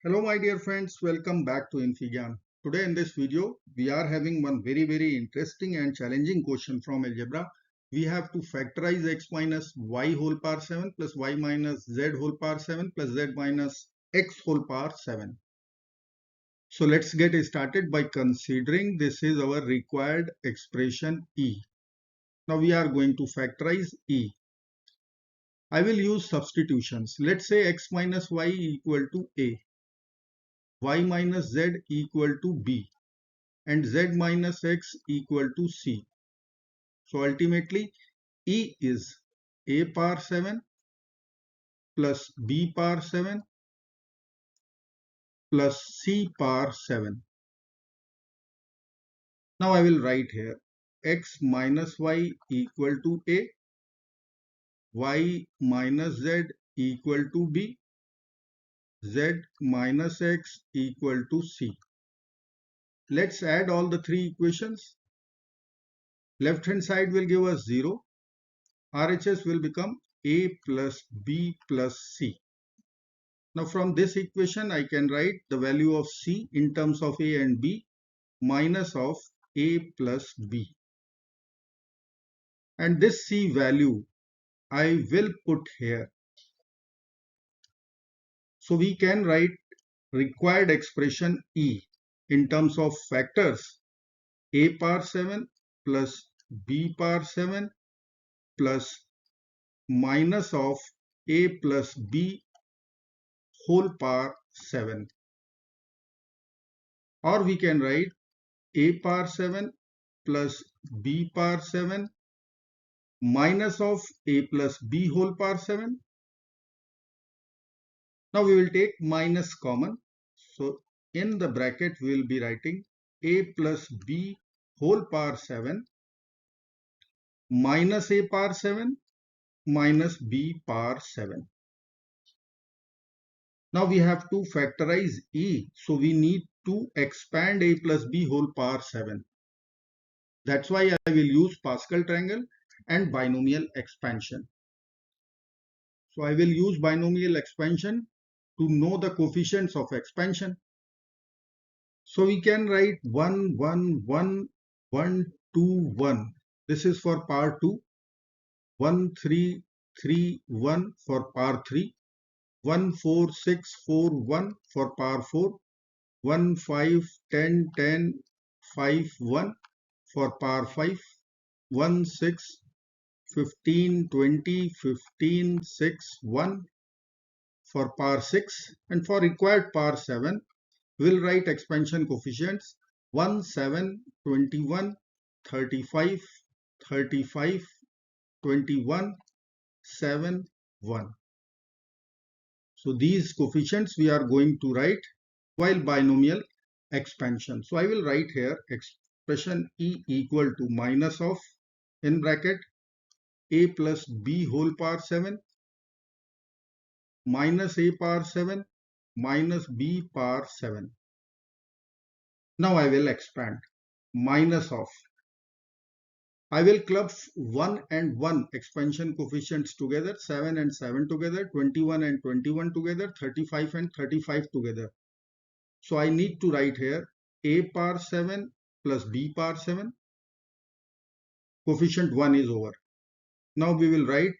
Hello my dear friends, welcome back to infyGyan. Today in this video, we are having one very interesting and challenging question from algebra. We have to factorize x minus y whole power 7 plus y minus z whole power 7 plus z minus x whole power 7. So let's get started by considering this is our required expression E. Now we are going to factorize E. I will use substitutions. Let's say x minus y equal to A, y minus z equal to B, and z minus x equal to C. So ultimately E is A power 7 plus B power 7 plus C power 7. Now I will write here x minus y equal to A, y minus z equal to B, z minus x equal to C. Let's add all the three equations. Left hand side will give us 0. RHS will become A plus B plus C. Now from this equation I can write the value of C in terms of A and B minus of A plus B. And this C value I will put here. So we can write required expression E in terms of factors A power 7 plus B power 7 plus minus of A plus B whole power 7. Or we can write A power 7 plus B power 7 minus of A plus B whole power 7. Now we will take minus common. So in the bracket we will be writing A plus B whole power 7 minus A power 7 minus B power 7. Now we have to factorize E. So we need to expand A plus B whole power 7. That's why I will use Pascal triangle and binomial expansion. So I will use binomial expansion to know the coefficients of expansion. So we can write 1, 1, 1, 1, 2, 1. This is for power 2. 1, 3, 3, 1 for power 3. 1, 4, 6, 4, 1 for power 4. 1, 5, 10, 10, 5, 1 for power 5. 1, 6, 15, 20, 15, 6, 1 for power 6. And for required power 7, we'll write expansion coefficients 1, 7, 21, 35, 35, 21, 7, 1. So these coefficients we are going to write while binomial expansion. So I will write here expression E equal to minus of in bracket A plus B whole power 7 minus A power 7 minus B power 7. Now I will expand minus of. I will club 1 and 1 expansion coefficients together, 7 and 7 together, 21 and 21 together, 35 and 35 together. So I need to write here A power 7 plus B power 7. Coefficient 1 is over. Now we will write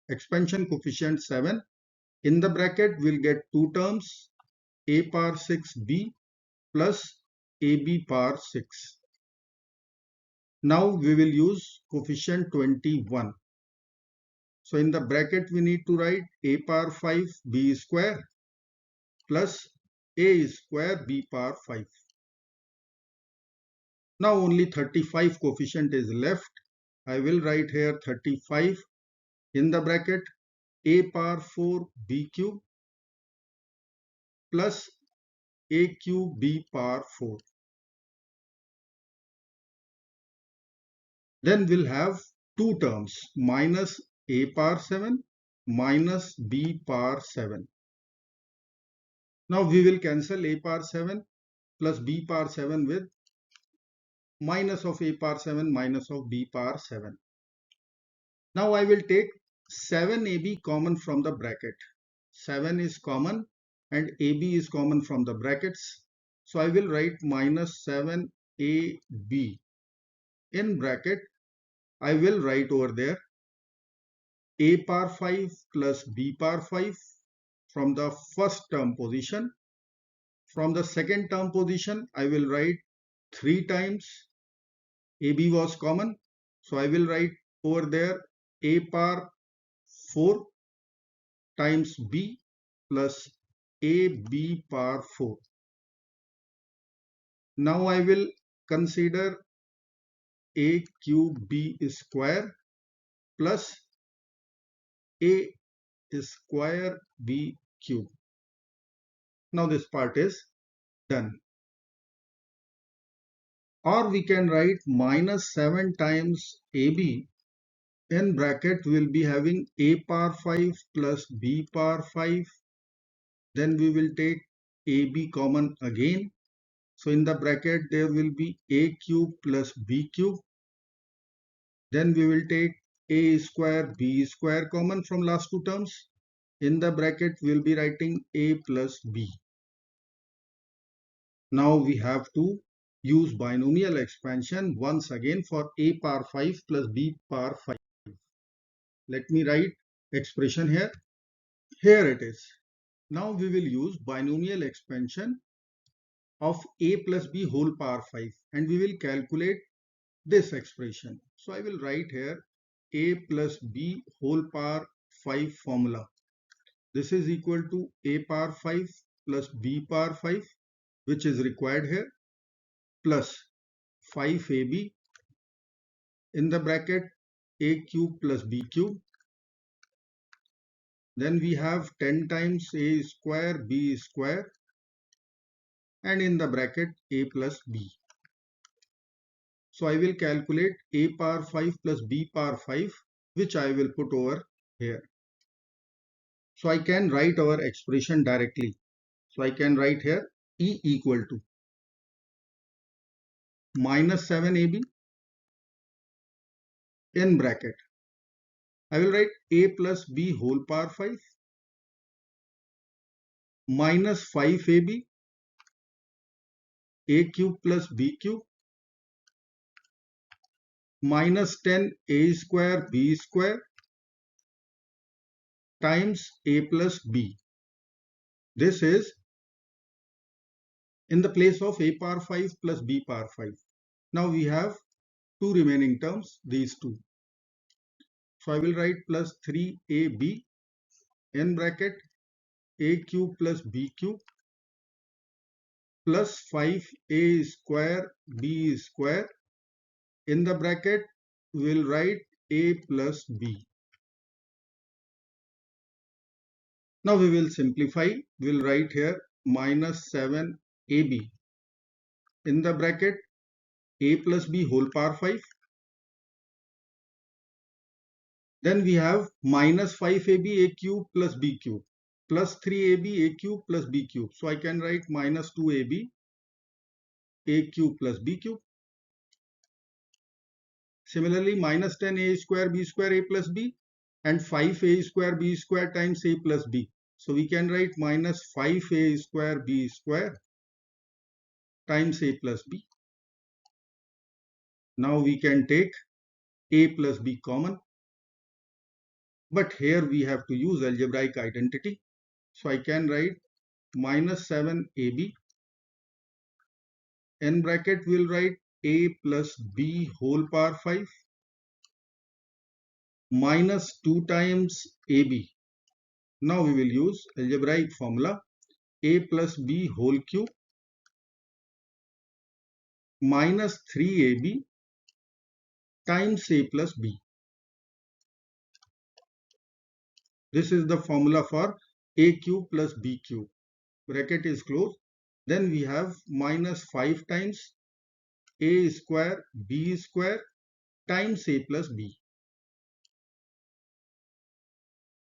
expansion coefficient 7. In the bracket we'll get two terms, A power 6B plus AB power 6. Now we will use coefficient 21. So in the bracket we need to write A power 5 B square plus A square B power 5. Now only 35 coefficient is left. I will write here 35 in the bracket A power 4 B cube plus A cube B power 4. Then we'll have two terms minus A power 7 minus B power 7. Now we will cancel A power 7 plus B power 7 with minus of A power 7 minus of B power 7. Now I will take 7AB common from the bracket. 7 is common. and AB is common from the brackets. So I will write minus 7AB. In bracket, I will write over there A power 5 plus B power 5 from the first term position. From the second term position, I will write 3 times AB was common. So I will write over there A power 4 times B plus AB power 4. Now I will consider A cube B square plus A square B cube. Now this part is done. Or we can write minus 7 times AB. In bracket we will be having A power 5 plus B power 5. Then we will take AB common again. So in the bracket there will be A cube plus B cube. Then we will take A square B square common from last two terms. In the bracket we will be writing A plus B. Now we have to use binomial expansion once again for A power 5 plus B power 5. Let me write expression here. Here it is. Now we will use binomial expansion of A plus B whole power 5 and we will calculate this expression. So I will write here A plus B whole power 5 formula. This is equal to A power 5 plus B power 5, which is required here, plus 5AB in the bracket A cube plus B cube. Then we have 10 times A square B square and in the bracket A plus B. So I will calculate A power 5 plus B power 5, which I will put over here. So I can write our expression directly. So I can write here E equal to minus 7AB in bracket. I will write A plus B whole power 5 minus 5AB A cube plus B cube minus 10 A square B square times A plus B. This is in the place of A power 5 plus B power 5. Now we have two remaining terms, these two. So I will write plus 3AB in bracket A cube plus B cube plus 5A square B square. In the bracket we will write A plus B. Now we will simplify. We will write here minus 7AB in the bracket A plus B whole power 5. Then we have minus 5AB A cube plus B cube plus 3AB A cube plus B cube. So I can write minus 2AB A cube plus B cube. Similarly, minus 10A square B square A plus B and 5A square B square times A plus B. So we can write minus 5A square B square times A plus B. Now we can take A plus B common. But here we have to use algebraic identity. So I can write minus 7AB. In bracket we will write A plus B whole power 5 minus 2 times AB. Now we will use algebraic formula A plus B whole cube minus 3AB times A plus B. This is the formula for A cube plus B cube. Bracket is closed. Then we have minus 5 times A square B square times A plus B.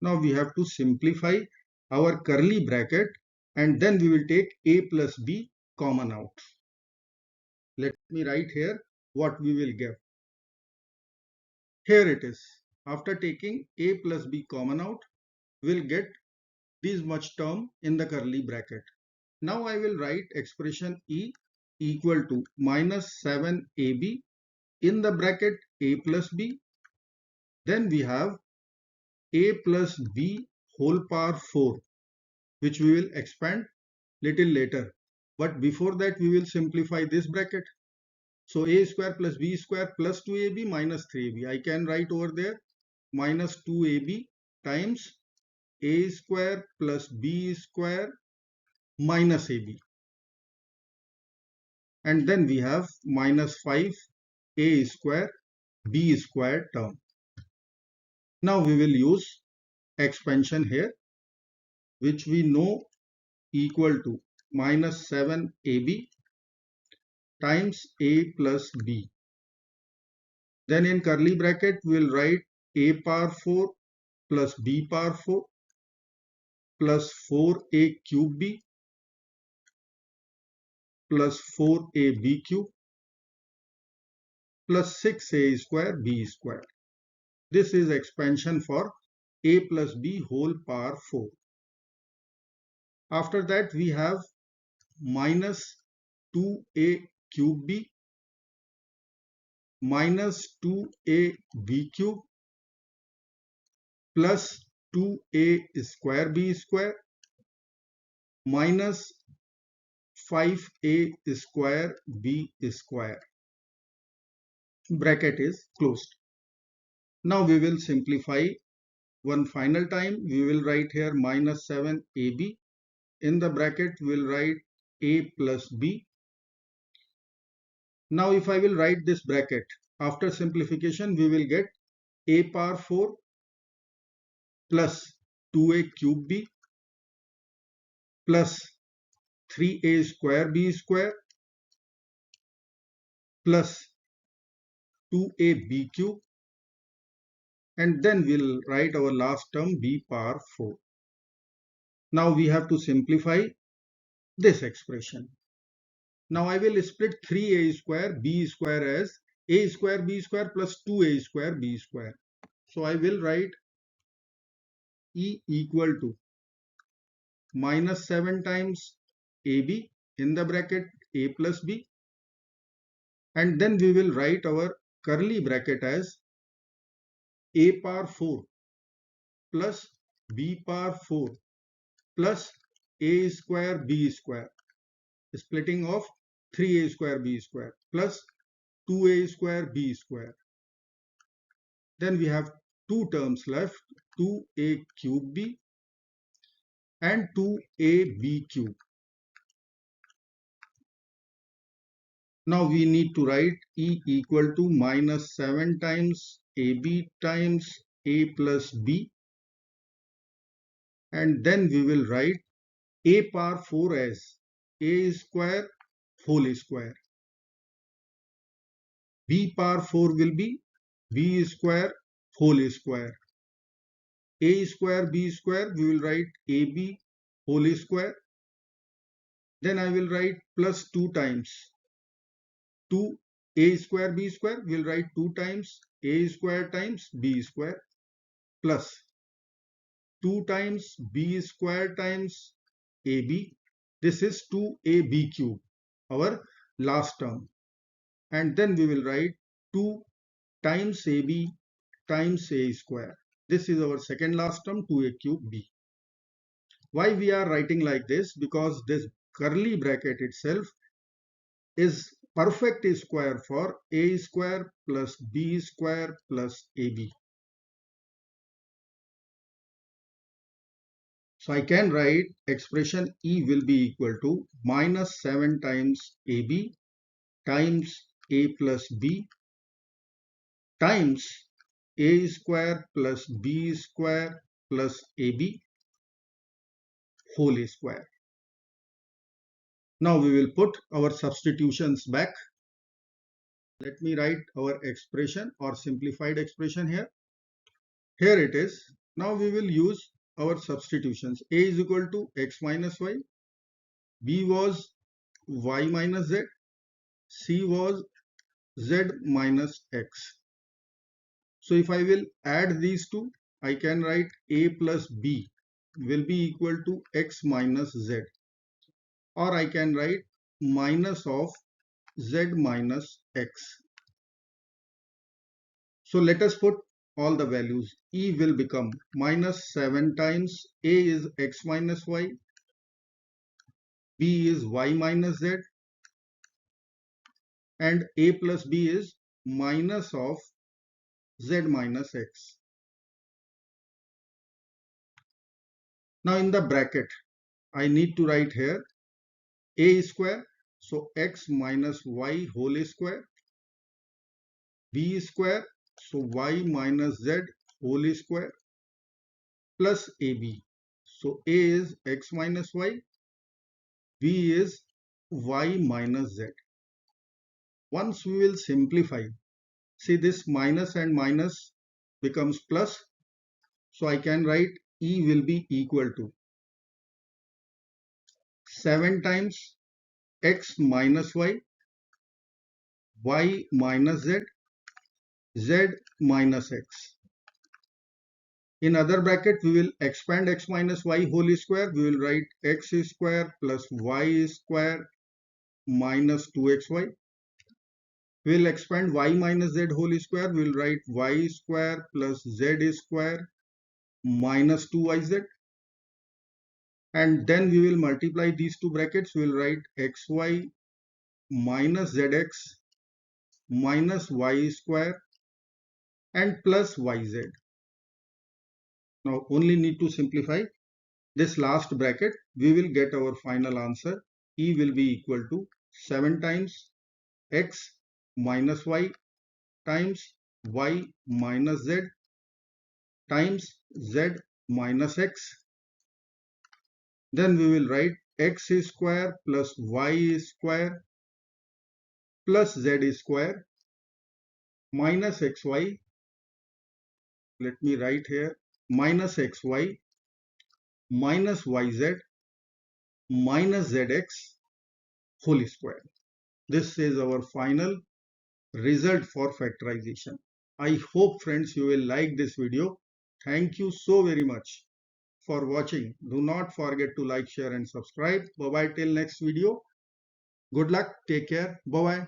Now we have to simplify our curly bracket and then we will take A plus B common out. Let me write here what we will get. Here it is. After taking A plus B common out, we will get this much term in the curly bracket. Now I will write expression E equal to minus 7ab in the bracket a plus b. Then we have a plus b whole power 4, which we will expand little later. But before that we will simplify this bracket. So a square plus b square plus 2ab minus 3ab. I can write over there minus 2ab times a square plus b square minus ab. And then we have minus 5a square b square term. Now we will use expansion here, which we know equal to minus 7ab times a plus b. Then in curly bracket we will write a power 4 plus b power 4 plus 4a cube b plus 4ab cube plus 6a square b square. This is expansion for a plus b whole power 4. After that we have minus 2a cube b minus 2ab cube plus 2a square b square minus 5a square b square. Bracket is closed. Now we will simplify one final time. We will write here minus 7ab. In the bracket we will write a plus b. Now if I will write this bracket, after simplification we will get a power 4 plus 2a cube b plus 3a square b square plus 2ab cube, and then we'll write our last term b power 4. Now we have to simplify this expression. Now I will split 3a square b square as a square b square plus 2a square b square. So I will write E equal to minus 7 times ab in the bracket a plus b, and then we will write our curly bracket as a power 4 plus b power 4 plus a square b square, splitting of 3a square b square plus 2a square b square. Then we have two terms left, 2a cube b and 2ab cube. Now we need to write E equal to minus 7 times ab times a plus b, and then we will write a power 4 as a square whole square. B power 4 will be b square whole square. A square b square we will write ab whole square. Then I will write plus 2 times 2 a square b square, we will write 2 times a square times b square plus 2 times b square times ab. This is 2ab cube, our last term. And then we will write 2 times ab times a square. This is our second last term, 2a cube b. Why we are writing like this? Because this curly bracket itself is perfect square for a square plus b square plus ab. So I can write expression E will be equal to minus 7 times ab times a plus b times a square plus b square plus ab whole square. Now we will put our substitutions back. Let me write our expression or simplified expression here. Here it is. Now we will use our substitutions. A is equal to x minus y, b was y minus z, c was z minus x. So if I will add these two, I can write a plus b will be equal to x minus z, or I can write minus of z minus x. So let us put all the values. E will become minus 7 times a is x minus y, b is y minus z, and a plus b is minus of z minus x. Now in the bracket, I need to write here a square, so x minus y whole square, b square, so y minus z whole square, plus ab. So a is x minus y, b is y minus z. Once we will simplify, see this minus and minus becomes plus, so I can write E will be equal to 7 times x minus y minus z, z minus x. In other bracket, we will expand x minus y whole square. We will write x square plus y square minus 2xy. We will expand y minus z whole square. We will write y square plus z square minus 2yz. And then we will multiply these two brackets. We will write xy minus zx minus y square and plus yz. Now only need to simplify this last bracket. We will get our final answer. E will be equal to 7 times x minus y times y minus z times z minus x. Then we will write x square plus y square plus z square minus xy. Let me write here minus xy minus yz minus zx whole square. This is our final result for factorization. I hope friends you will like this video. Thank you so very much for watching. Do not forget to like, share and subscribe. Bye bye till next video. Good luck. Take care. Bye bye.